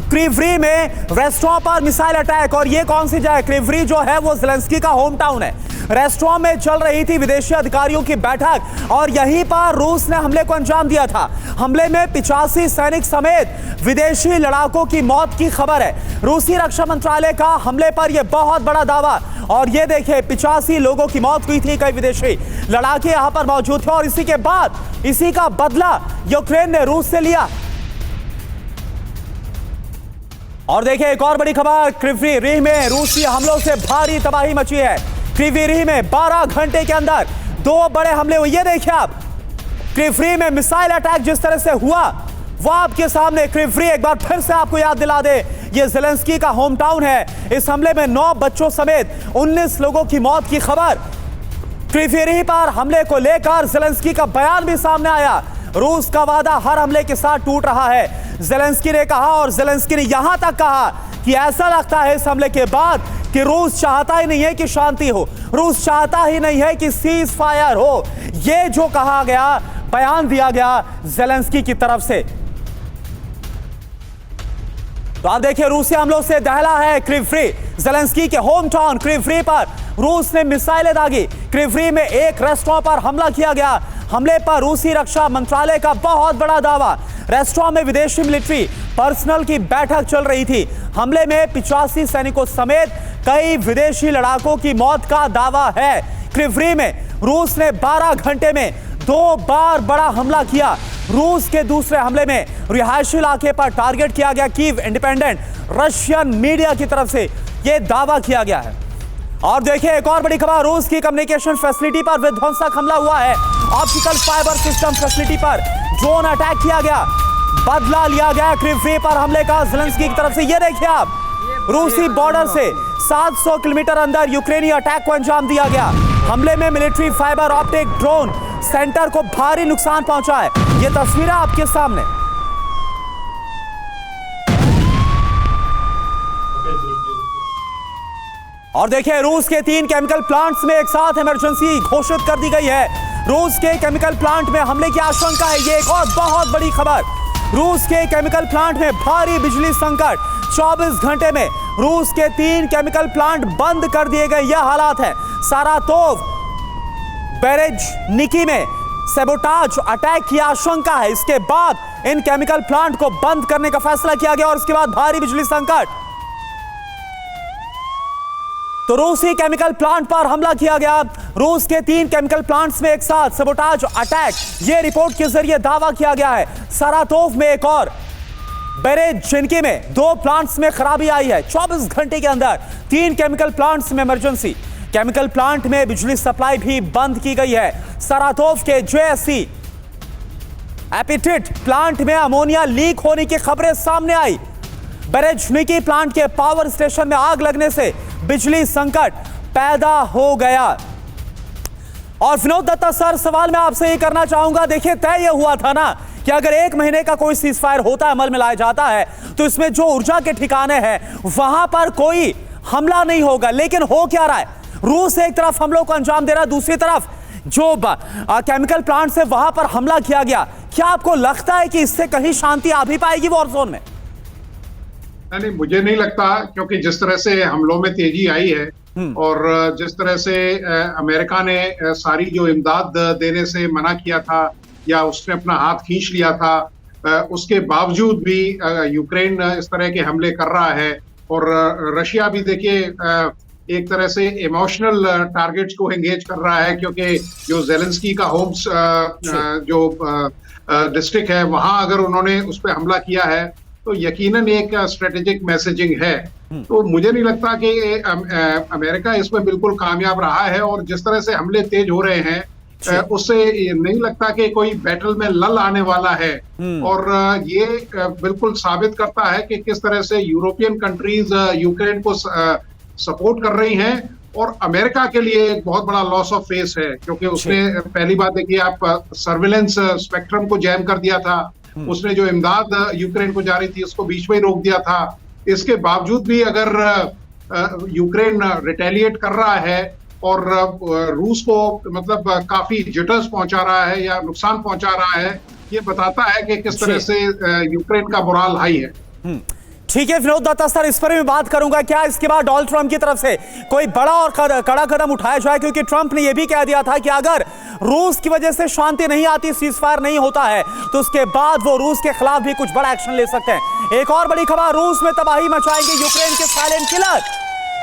क्रीवरी में रेस्टोरेंट पर मिसाइल अटैक। और ये कौन सी जगह, क्रीवरी जो है वो ज़ेलेंस्की का होम टाउन है। रेस्टोरेंट में चल रही थी विदेशी अधिकारियों की बैठक और यहीं पर रूस ने हमले को अंजाम दिया था। हमले में 85 सैनिक समेत विदेशी लड़ाकों की मौत की खबर है। रूसी रक्षा मंत्रालय का हमले पर यह बहुत बड़ा दावा। और ये देखिए 85 लोगों की मौत हुई थी, कई विदेशी लड़ाके यहां पर मौजूद थे। और इसी के बाद इसी का बदला यूक्रेन ने रूस से लिया। और देखिए एक और बड़ी खबर, क्रीवी रीह में रूसी हमलों से भारी तबाही मची है। क्रीवी रीह में 12 घंटे के अंदर 2 बड़े हमले हुए। ये देखिए आप, क्रीवी में मिसाइल अटैक जिस तरह से हुआ वो आपके सामने। क्रीवी एक बार फिर से आपको याद दिला दे, ये ज़ेलेंस्की का होम टाउन है। इस हमले में 9 बच्चों समेत 19 लोगों की मौत की खबर। क्रीवी रीह पर हमले को लेकर ज़ेलेंस्की का बयान भी सामने आया। रूस का वादा हर हमले के साथ टूट रहा है, ज़ेलेंस्की ने कहा। और ज़ेलेंस्की ने यहां तक कहा कि ऐसा लगता है इस हमले के बाद कि रूस चाहता ही नहीं है कि शांति हो, रूस चाहता ही नहीं है कि सीज फायर हो। यह जो कहा गया, बयान दिया गया ज़ेलेंस्की की तरफ से। तो आप देखिए रूसी हमलों से दहला है क्रीवी। ज़ेलेंस्की के होम टाउन क्रीवी पर रूस ने मिसाइलें दागी। क्रीवी में एक रेस्टोरेंट पर हमला किया गया। हमले पर रूसी रक्षा मंत्रालय का बहुत बड़ा दावा। रेस्टोरेंट में विदेशी मिलिट्री पर्सनल की बैठक चल रही थी। हमले में 85 सैनिकों समेत कई विदेशी लड़ाकों की मौत का दावा है। क्रीवी में रूस ने 12 घंटे में 2 बार बड़ा हमला किया। रूस के दूसरे हमले में रिहायशी इलाके पर टारगेट किया गया कीव। इंडिपेंडेंट रशियन मीडिया की तरफ से यह दावा किया गया है। और देखिए एक और बड़ी खबर, रूस की कम्युनिकेशन फैसिलिटी पर विध्वंसक हमला हुआ है। ऑप्टिकल फाइबर सिस्टम फैसिलिटी पर ड्रोन अटैक किया गया। बदला लिया गया क्रीवी पर हमले का ज़ेलेंस्की की तरफ से। यह देखिए आप, रूसी बॉर्डर से 700 किलोमीटर अंदर यूक्रेनी अटैक को अंजाम दिया गया। हमले में military fibre optic drone centre को भारी नुकसान पहुंचा है। ये तस्वीरें आपके सामने। और देखिए रूस के 3 केमिकल प्लांट्स में एक साथ इमरजेंसी घोषित कर दी गई है। रूस के केमिकल प्लांट में हमले की आशंका है। ये एक और बहुत बड़ी खबर, रूस के केमिकल प्लांट में भारी बिजली संकट। 24 घंटे में रूस के 3 केमिकल प्लांट बंद कर दिए गए। यह हालात है। सारातोव बेरेजनिकी में सैबोटाज अटैक की आशंका है। इसके बाद इन केमिकल प्लांट को बंद करने का फैसला किया गया और इसके बाद भारी बिजली संकट। तो रूसी केमिकल प्लांट पर हमला किया गया। रूस के 3 केमिकल प्लांट्स में एक साथ सैबोटाज अटैक, यह रिपोर्ट के जरिए दावा किया गया है। सारातोव में एक और बेरेजनिकी में 2 प्लांट्स में खराबी आई है। 24 घंटे के अंदर 3 केमिकल प्लांट्स में इमरजेंसी। केमिकल प्लांट में बिजली सप्लाई भी बंद की गई है। सारातोव के JSC एपिटिट प्लांट में अमोनिया लीक होने की खबरें सामने आई। बेरेजनिकी प्लांट के पावर स्टेशन में आग लगने से बिजली संकट पैदा हो गया। और विनोद दत्ता सर, सवाल मैं आपसे ये करना चाहूंगा, देखिए तय ये हुआ था ना कि अगर 1 महीने का कोई सीज फायर होता है, अमल में लाया जाता है, तो इसमें जो ऊर्जा के ठिकाने हैं वहां पर कोई हमला नहीं होगा। लेकिन हो क्या रहा है, रूस एक तरफ हमलों को अंजाम दे रहा है, दूसरी तरफ जो केमिकल प्लांट है वहां पर हमला किया गया। क्या आपको लगता है कि इससे कहीं शांति आ भी पाएगी वॉर जोन में? नहीं, मुझे नहीं लगता, क्योंकि जिस तरह से हमलों में तेजी आई है और जिस तरह से अमेरिका ने सारी जो इमदाद देने से मना किया था या उसने अपना हाथ खींच लिया था, उसके बावजूद भी यूक्रेन इस तरह के हमले कर रहा है। और रशिया भी देखिए एक तरह से इमोशनल टारगेट्स को एंगेज कर रहा है, क्योंकि जो ज़ेलेंस्की का होम जो डिस्ट्रिक्ट है वहां अगर उन्होंने उस पर हमला किया है तो यकीनन एक स्ट्रेटेजिक मैसेजिंग है। तो मुझे नहीं लगता कि अमेरिका इसमें बिल्कुल कामयाब रहा है। और जिस तरह से हमले तेज हो रहे हैं उससे नहीं लगता कि कोई बैटल में लल आने वाला है। और ये बिल्कुल साबित करता है कि किस तरह से यूरोपियन कंट्रीज यूक्रेन को सपोर्ट कर रही हैं। और अमेरिका के लिए एक बहुत बड़ा लॉस ऑफ फेस है, क्योंकि उसने पहली बात देखिए आप सर्विलेंस स्पेक्ट्रम को जैम कर दिया था। उसने जो इमदाद यूक्रेन को जारी थी उसको बीच में ही रोक दिया था। इसके बावजूद भी अगर यूक्रेन रिटेलिएट कर रहा है और रूस को मतलब काफी जिटर्स पहुंचा रहा है या नुकसान पहुंचा रहा है, ये बताता है कि किस तरह से यूक्रेन का मोराल हाई है। ठीक है विनोद दत्ता सर, इस पर भी बात करूंगा। क्या इसके बाद डोनाल्ड ट्रंप की तरफ से कोई बड़ा और कड़ा कदम उठाया जाए, क्योंकि ट्रंप ने यह भी कह दिया था कि अगर रूस की वजह से शांति नहीं आती, सीज फायर नहीं होता है, तो उसके बाद वो रूस के खिलाफ भी कुछ बड़ा एक्शन ले सकते हैं। एक और बड़ी खबर, रूस में तबाही मचाएंगे यूक्रेन के साइलेंट किलर।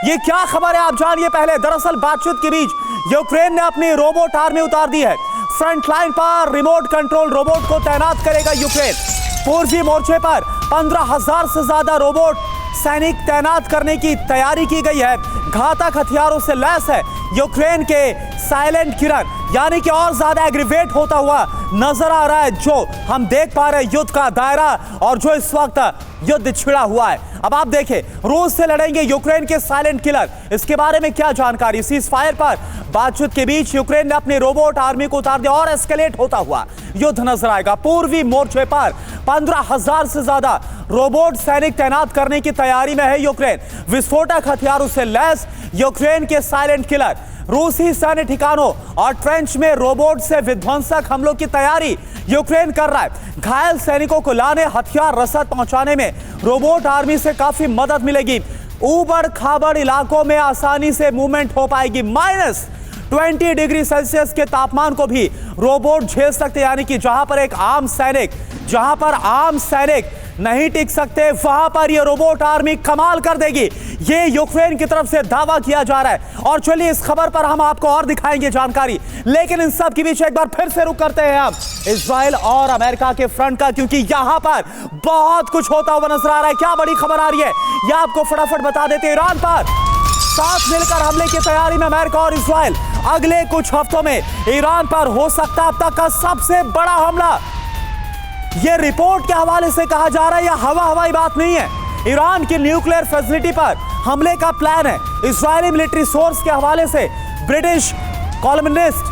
ये क्या खबर है आप जानिए पहले। दरअसल बातचीत के बीच यूक्रेन ने अपनी रोबोट आर्मी उतार दी है। फ्रंट लाइन पर रिमोट कंट्रोल रोबोट को तैनात करेगा यूक्रेन। पूर्वी मोर्चे पर 15,000 से ज्यादा रोबोट सैनिक तैनात करने की तैयारी की गई है। घातक हथियारों से लैस है यूक्रेन के साइलेंट किलर, यानी कि और ज्यादा एग्रीवेट होता हुआ नजर आ रहा है जो हम देख पा रहे हैं युद्ध का दायरा और जो इस वक्त युद्ध छिड़ा हुआ है। अब आप देखें, रूस से लड़ेंगे यूक्रेन के साइलेंट किलर, इसके बारे में क्या जानकारी। सीज फायर पर बातचीत के बीच यूक्रेन ने अपनी रोबोट आर्मी को उतार दिया और एस्केलेट होता हुआ युद्ध नजर आएगा। पूर्वी मोर्चे पर 15,000 से ज्यादा रोबोट सैनिक तैनात करने की तैयारी में है यूक्रेन। विस्फोटक हथियारों से लैस यूक्रेन के साइलेंट किलर, रूसी सैन्य ठिकानों और ट्रेंच में रोबोट से विध्वंसक हमलों की तैयारी यूक्रेन कर रहा है। घायल सैनिकों को लाने, हथियार रसद पहुंचाने में रोबोट आर्मी से काफी मदद मिलेगी। ऊबड़ खाबड़ इलाकों में आसानी से मूवमेंट हो पाएगी। -20 डिग्री सेल्सियस के तापमान को भी रोबोट झेल सकते, यानी कि जहां पर आम सैनिक नहीं टिक सकते, वहां पर यह रोबोट आर्मी कमाल कर देगी। ये यूक्रेन की तरफ से दावा किया जा रहा है। और चलिए इस खबर पर हम आपको और दिखाएंगे जानकारी, लेकिन इन सब के बीच एक बार फिर से रुक करते हैं हम इजराइल और अमेरिका के फ्रंट का, क्योंकि यहां पर बहुत कुछ होता हुआ नजर आ रहा है। क्या बड़ी खबर आ रही है यह आपको फटाफट बता देते हैं। ईरान पर साथ मिलकर हमले की तैयारी में अमेरिका और इजराइल। अगले कुछ हफ्तों में ईरान पर हो सकता है अब तक का सबसे बड़ा हमला। यह रिपोर्ट के हवाले से कहा जा रहा है, यह हवाई बात नहीं है। ईरान की न्यूक्लियर फैसिलिटी पर हमले का प्लान है। इजरायली मिलिट्री सोर्स के हवाले से ब्रिटिश कॉलमनिस्ट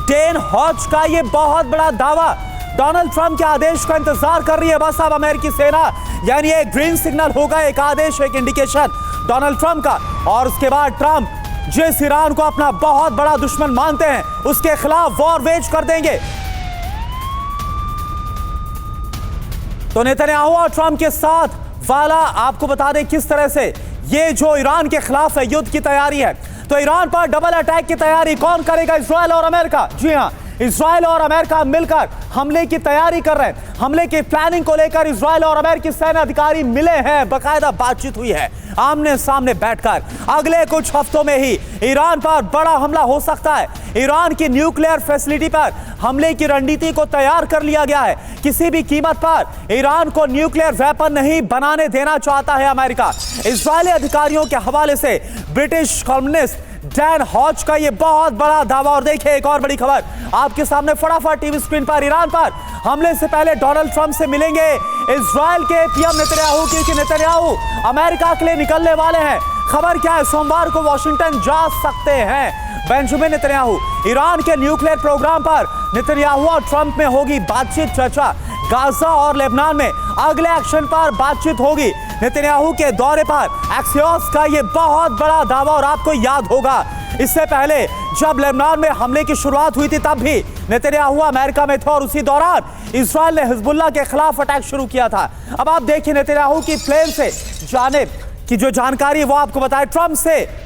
डेन हॉच का यह बहुत बड़ा दावा। डोनाल्ड ट्रंप के आदेश का इंतजार कर रही है बस अब अमेरिकी सेना, यानी एक ग्रीन सिग्नल होगा, एक आदेश, एक इंडिकेशन डोनाल्ड ट्रंप का। और उसके बाद ट्रंप जिस ईरान को अपना बहुत बड़ा दुश्मन मानते हैं उसके खिलाफ वॉर वेज कर देंगे। तो नेतन्याहू और ट्रंप के साथ वाला आपको बता दें किस तरह से ये जो ईरान के खिलाफ है युद्ध की तैयारी है। तो ईरान पर डबल अटैक की तैयारी कौन करेगा? इजराइल और अमेरिका। जी हां, इजराइल और अमेरिका मिलकर हमले की तैयारी कर रहे हैं। हमले की प्लानिंग को लेकर इजराइल और अमेरिकी सैन्य अधिकारी मिले हैं, बाकायदा बातचीत हुई है आमने सामने बैठकर। अगले कुछ हफ्तों में ही ईरान पर बड़ा हमला हो सकता है। ईरान की न्यूक्लियर फैसिलिटी पर हमले की रणनीति को तैयार कर लिया गया है। किसी भी कीमत पर ईरान को न्यूक्लियर वेपन नहीं बनाने देना चाहता है अमेरिका। इजरायली अधिकारियों के हवाले से ब्रिटिश कॉलमनिस्ट डैन हॉच का यह बहुत बड़ा दावा। और देखिए एक और बड़ी खबर आपके सामने फटाफट टीवी स्क्रीन पर। ईरान पर हमले से पहले डोनाल्ड ट्रंप से मिलेंगे इजराइल के पीएम नेतन्याहू, क्योंकि नेतन्याहू अमेरिका के लिए निकलने वाले हैं। खबर क्या है? सोमवार को वॉशिंगटन जा सकते हैं बेंजामिन नेतन्याहू। ईरान के न्यूक्लियर प्रोग्राम पर नेतन्याहू और ट्रंप में होगी बातचीत, चर्चा। गाजा और लेबनान में अगले एक्शन पर बातचीत होगी। नेतन्याहू के दौरे पर एक्सियोस का यह बहुत बड़ा दावा। और आपको याद होगा इससे पहले जब लेबनान में हमले की शुरुआत हुई थी तब भी नेतन्याहू अमेरिका में थे और उसी दौरान इजराइल ने हिजबुल्लाह के खिलाफ अटैक शुरू किया था। अब आप देखिए नेतन्याहू की प्लेन से जाने की जो जानकारी है वो आपको बताए। ट्रंप से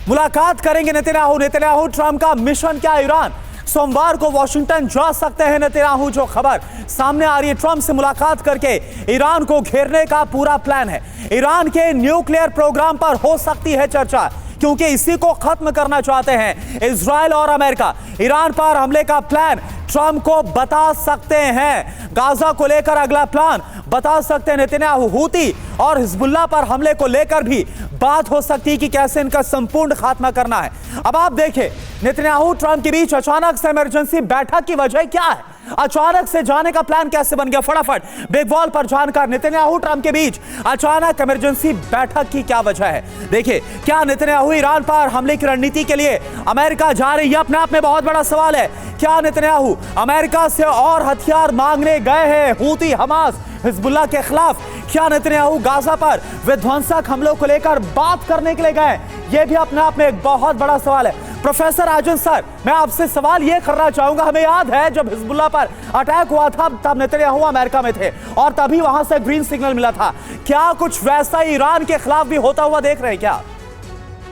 मुलाकात करेंगे नेतन्याहू। ट्रंप का मिशन क्या? ईरान। सोमवार को वॉशिंगटन जा सकते हैं नेतन्याहू। जो खबर सामने आ रही है, ट्रंप से मुलाकात करके ईरान को घेरने का पूरा प्लान है। ईरान के न्यूक्लियर प्रोग्राम पर हो सकती है चर्चा, क्योंकि इसी को खत्म करना चाहते हैं इजराइल और अमेरिका। ईरान पर हमले का प्लान ट्रंप को बता सकते हैं। गाजा को लेकर अगला प्लान बता सकते हैं नेतन्याहू। हूती और हिजबुल्लाह पर हमले को लेकर भी बात हो सकती है कि कैसे इनका संपूर्ण खात्मा करना है। अब आप देखें नेतन्याहू ट्रंप के बीच अचानक से इमरजेंसी बैठक की वजह क्या है? अचानक से जाने का प्लान कैसे बन गया? फटाफट बिग वॉल पर जानकर नेतन्याहू ट्रंप के बीच अचानक इमरजेंसी बैठक की क्या वजह है? देखिए, क्या नेतन्याहू ईरान पर हमले की रणनीति के लिए अमेरिका जा रही है? अपने आप में बहुत बड़ा सवाल है। क्या नेतन्याहू अमेरिका से और हथियार मांगने गए हैं हूती, हमास, हिजबुल्लाह के खिलाफ? क्या नेतन्याहू गाजा पर विध्वंसक हमलों को लेकर बात करने के लिए गए? यह भी अपने आप में एक बहुत बड़ा सवाल है। प्रोफेसर राजन सर, मैं आपसे सवाल यह करना चाहूंगा, हमें याद है जब हिजबुल्लाह पर अटैक हुआ था तब नेतन्याहू अमेरिका में थे और तभी वहां से ग्रीन सिग्नल मिला था। क्या कुछ वैसा ईरान के खिलाफ भी होता हुआ देख रहे हैं क्या?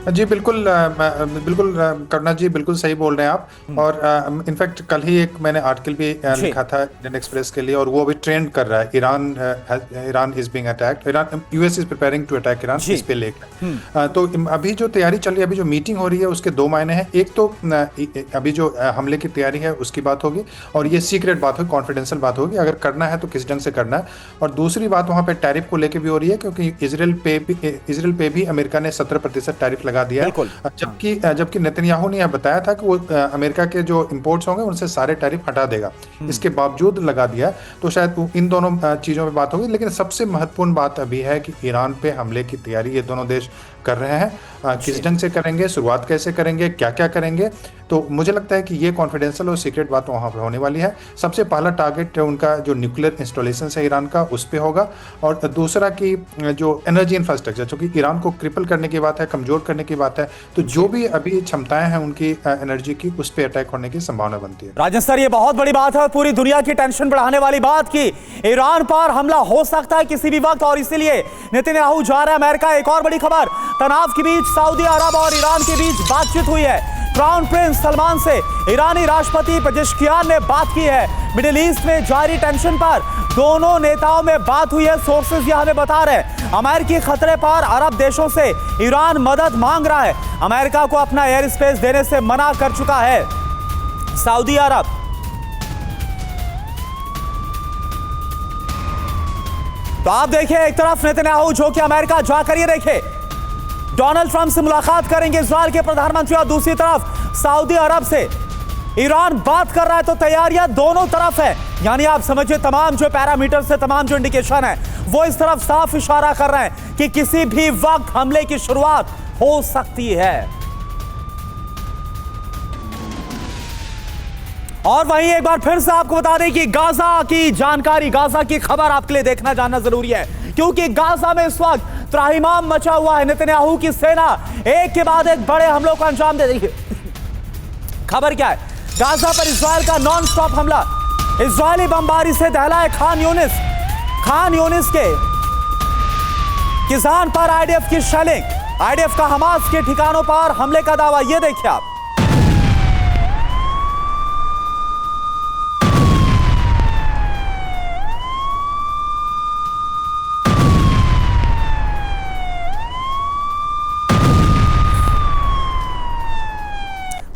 जी बिल्कुल बिल्कुल करुणा जी बिल्कुल सही बोल रहे हैं आप। और इनफैक्ट कल ही एक मैंने आर्टिकल भी लिखा था इंडियन एक्सप्रेस के लिए, और वो अभी ट्रेंड कर रहा है। Iran is being attacked, Iran US is preparing to attack Iran, इस पे लेकर। तो अभी जो तैयारी चल रही है, अभी जो मीटिंग हो रही है, उसके दो मायने हैं। एक तो अभी जो हमले की तैयारी है उसकी बात होगी, और ये सीक्रेट बात होगी, कॉन्फिडेंशियल बात होगी, अगर करना है तो किस ढंग से करना है। और दूसरी बात वहाँ पे टैरिफ को लेकर भी हो रही है, क्योंकि इजराइल पे भी अमेरिका ने 17% टैरिफ लगा दिया है। जबकि नेतन्याहू ने यह बताया था कि वो अमेरिका के जो इंपोर्ट्स होंगे उनसे सारे टैरिफ हटा देगा, इसके बावजूद लगा दिया। तो शायद इन दोनों चीजों पे बात होगी। लेकिन सबसे महत्वपूर्ण बात अभी है कि ईरान पे हमले की तैयारी ये दोनों देश कर रहे हैं। किस ढंग से करेंगे, शुरुआत कैसे करेंगे, क्या क्या करेंगे, तो मुझे लगता है कि ये कॉन्फिडेंशियल और सीक्रेट बात वहाँ पर होने वाली है। सबसे पहला टारगेट उनका जो न्यूक्लियर इंस्टॉलेशन है ईरान का, उस पे होगा। और दूसरा कि जो एनर्जी इंफ्रास्ट्रक्चर, जो कि ईरान को क्रिपल करने की बात है, कमजोर करने की बात है, तो जो भी अभी क्षमताएं हैं उनकी एनर्जी की, उस पे अटैक होने की संभावना बनती है। राजन सर, ये बहुत बड़ी बात है, पूरी दुनिया की टेंशन बढ़ाने वाली बात कि ईरान पर हमला हो सकता है किसी भी वक्त, और इसीलिए नेतन्याहू जा रहा है अमेरिका। एक और बड़ी खबर, तनाव के बीच सऊदी अरब और ईरान के बीच बातचीत हुई है। क्राउन प्रिंस सलमान से ईरानी राष्ट्रपति पेजेश्कियान ने बात की है। मिडिल ईस्ट में जारी टेंशन पर दोनों नेताओं में बात हुई है। सोर्सेज यह हमें बता रहे हैं, अमेरिकी खतरे पर अरब देशों से ईरान मदद मांग रहा है। अमेरिका को अपना एयर स्पेस देने से मना कर चुका है सऊदी अरब। तो आप देखिए, एक तरफ नेतन्याहू जो कि अमेरिका जाकर ये देखे डोनाल्ड ट्रंप से मुलाकात करेंगे इजराइल के प्रधानमंत्री, और दूसरी तरफ सऊदी अरब से ईरान बात कर रहा है। तो तैयारियां दोनों तरफ है, यानी आप समझिए तमाम जो पैरामीटर से, तमाम जो इंडिकेशन है, वो इस तरफ साफ इशारा कर रहे हैं कि किसी भी वक्त हमले की शुरुआत हो सकती है। और वहीं एक बार फिर से आपको बता दें कि गाजा की जानकारी, गाजा की खबर आपके लिए देखना जानना जरूरी है, क्योंकि गाजा में इस वक्त त्राहिमाम मचा हुआ है। नेतन्याहू की सेना एक के बाद एक बड़े हमलों को अंजाम दे रही है। खबर क्या है? गाजा पर इजराइल का नॉन स्टॉप हमला, इजरायली बमबारी से दहला है खान यूनिस के किसान पर आईडीएफ की शेलिंग, आईडीएफ का हमास के ठिकानों पर हमले का दावा। यह देखिए आप,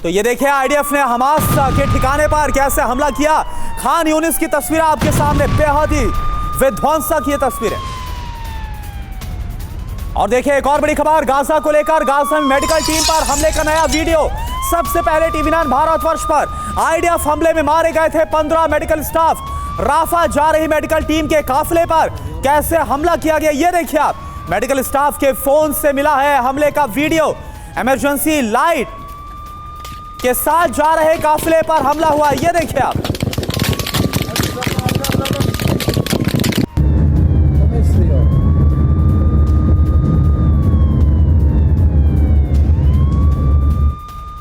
तो ये देखिए आईडीएफ ने हमास के ठिकाने पर कैसे हमला किया। खान यूनिस की तस्वीर आपके सामने, बेहद ही विध्वंसक ये तस्वीर है। और देखिए एक और बड़ी खबर गाजा को लेकर, गाजा में मेडिकल टीम पर हमले का नया वीडियो। सबसे पहले टीवी9 भारतवर्ष पर आईडीएफ हमले में मारे गए थे 15 मेडिकल स्टाफ। राफा जा रही मेडिकल टीम के काफिले पर कैसे हमला किया गया, ये देखिए आप। मेडिकल स्टाफ के फोन से मिला है हमले का वीडियो। इमरजेंसी लाइट के साथ जा रहे काफिले पर हमला हुआ, ये देखिए आप।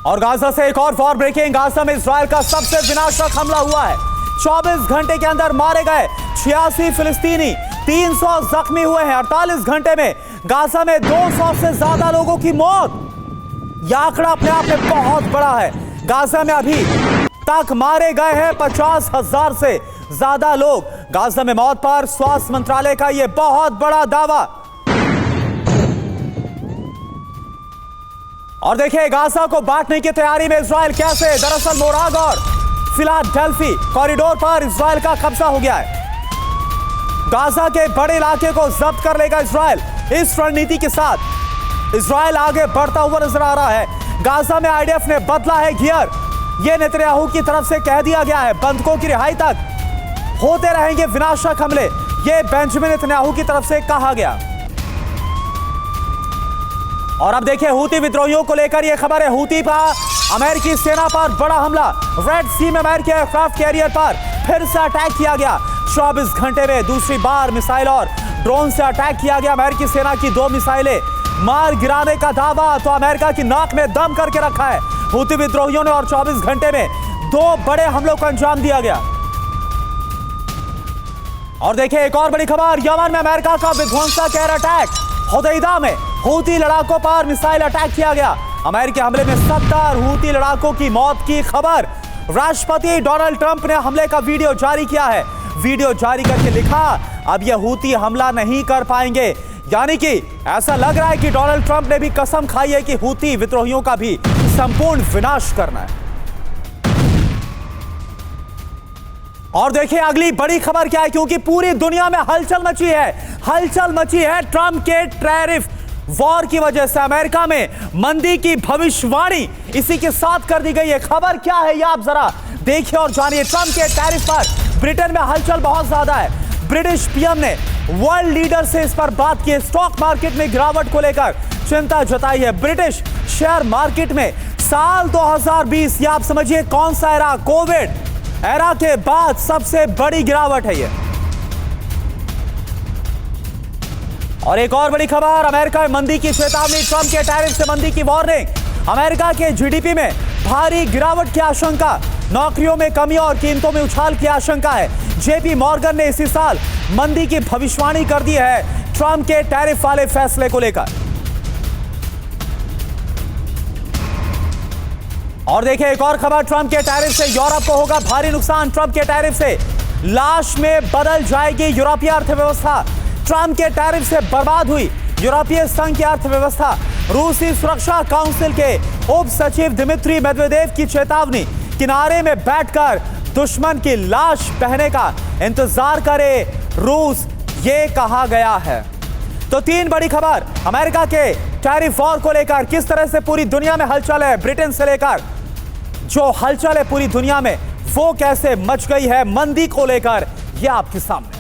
और गाजा से एक और वॉर ब्रेकिंग, गाजा में इजराइल का सबसे विनाशक हमला हुआ है। 24 घंटे के अंदर मारे गए 86 फिलिस्तीनी, 300 जख्मी हुए हैं। 48 घंटे में गाजा में 200 से ज्यादा लोगों की मौत। यह आंकड़ा अपने आप में बहुत बड़ा है। गाजा में अभी तक मारे गए हैं 50,000 से ज्यादा लोग। गाजा में मौत पर स्वास्थ्य मंत्रालय का यह बहुत बड़ा दावा। और देखिए गाजा को बांटने की तैयारी में इजराइल कैसे, दरअसल मोराग और फिलाडेल्फी कॉरिडोर पर इजराइल का कब्जा हो गया है। गाजा के बड़े इलाके को जब्त कर लेगा इजराइल। इस रणनीति के साथ इजराइल आगे बढ़ता हुआ नजर आ रहा है। गाजा में आईडीएफ ने बदला है गियर, यह नेतन्याहू की तरफ से कह दिया गया है। बंधकों की रिहाई तक होते रहेंगे विनाशक हमले, यह बेंजामिन नेतन्याहू की तरफ से कहा गया। और अब देखिए हूती विद्रोहियों को लेकर यह खबर है। हूती पर अमेरिकी सेना पर बड़ा हमला, रेड सी में अमेरिकी एयरक्राफ्ट कैरियर पर फिर से अटैक किया गया। 24 घंटे में दूसरी बार मिसाइल और ड्रोन से अटैक किया गया। अमेरिकी सेना की 2 मिसाइलें मार गिराने का दावा तो अमेरिका की नाक में दम करके रखा है हूती विद्रोहियों ने, और 24 घंटे में 2 बड़े हमलों को अंजाम दिया गया। और देखिए एक और बड़ी खबर, यमन में अमेरिका का विध्वंसक एयर अटैक। हुदैदा में हूती लड़ाकों पर मिसाइल अटैक किया गया। अमेरिकी हमले में 70 हूती लड़ाकों की मौत की खबर। राष्ट्रपति डोनाल्ड ट्रंप ने हमले का वीडियो जारी किया है। वीडियो जारी करके लिखा, अब यह हूती हमला नहीं कर पाएंगे। यानी कि ऐसा लग रहा है कि डोनाल्ड ट्रंप ने भी कसम खाई है कि हूती विद्रोहियों का भी संपूर्ण विनाश करना है। और देखिए अगली बड़ी खबर क्या है, क्योंकि पूरी दुनिया में हलचल मची है ट्रंप के टैरिफ वॉर की वजह से। अमेरिका में मंदी की भविष्यवाणी इसी के साथ कर दी गई है। खबर क्या है ये आप जरा देखिए और जानिए। ट्रंप के टैरिफ पर ब्रिटेन में हलचल बहुत ज्यादा है। ब्रिटिश पीएम ने वर्ल्ड लीडर से इस पर बात की। स्टॉक मार्केट में गिरावट को लेकर चिंता जताई है। ब्रिटिश शेयर मार्केट में साल 2020, या आप समझिए कौन सा एरा, कोविड एरा के बाद सबसे बड़ी गिरावट है ये। और एक और बड़ी खबर, अमेरिका में मंदी की चेतावनी, ट्रंप के टैरिफ से मंदी की वार्निंग। अमेरिका के जीडीपी में भारी गिरावट की आशंका, नौकरियों में कमी और कीमतों में उछाल की आशंका है। जेपी मॉर्गन ने इसी साल मंदी की भविष्यवाणी कर दी है ट्रंप के टैरिफ वाले फैसले को लेकर। और देखिए एक और खबर, ट्रंप के टैरिफ से यूरोप को होगा भारी नुकसान। ट्रंप के टैरिफ से लाश में बदल जाएगी यूरोपीय अर्थव्यवस्था। ट्रंप के टैरिफ से बर्बाद हुई यूरोपीय संघ की अर्थव्यवस्था। रूसी सुरक्षा काउंसिल के उप सचिव दिमित्री मेदवेदेव की चेतावनी, किनारे में बैठकर दुश्मन की लाश बहने का इंतजार करे रूस, ये कहा गया है। तो तीन बड़ी खबर अमेरिका के टैरिफ वॉर को लेकर, किस तरह से पूरी दुनिया में हलचल है, ब्रिटेन से लेकर जो हलचल है पूरी दुनिया में वो कैसे मच गई है मंदी को लेकर, यह आपके सामने।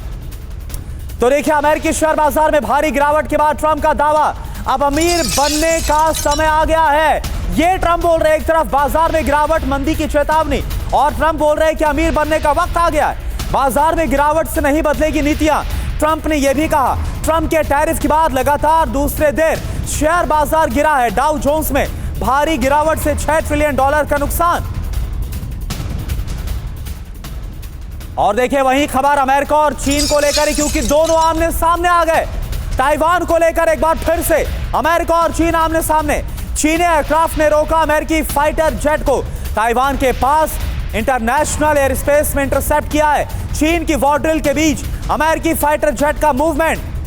तो देखिए अमेरिकी शेयर बाजार में भारी गिरावट के बाद ट्रंप का दावा, अब अमीर बनने का समय आ गया है। ये ट्रंप बोल रहे हैं, एक तरफ बाजार में गिरावट, मंदी की चेतावनी, और ट्रंप बोल रहे हैं कि अमीर बनने का वक्त आ गया है। बाजार में गिरावट से नहीं बदलेगी नीतियां। ट्रंप ने यह भी कहा, ट्रंप के टैरिफ के बाद लगातार दूसरे दिन शेयर बाजार गिरा है। डाउ जोन्स में भारी गिरावट से $6 ट्रिलियन का नुकसान। और देखिए वही खबर अमेरिका और चीन को लेकर, क्योंकि दोनों आमने सामने आ गए। ताइवान को लेकर एक बार फिर से अमेरिका और चीन आमने सामने। चीनी एयरक्राफ्ट ने रोका अमेरिकी फाइटर जेट को। ताइवान के पास इंटरनेशनल एयर स्पेस में इंटरसेप्ट किया है। चीन की वॉर ड्रिल के बीच अमेरिकी फाइटर जेट का मूवमेंट।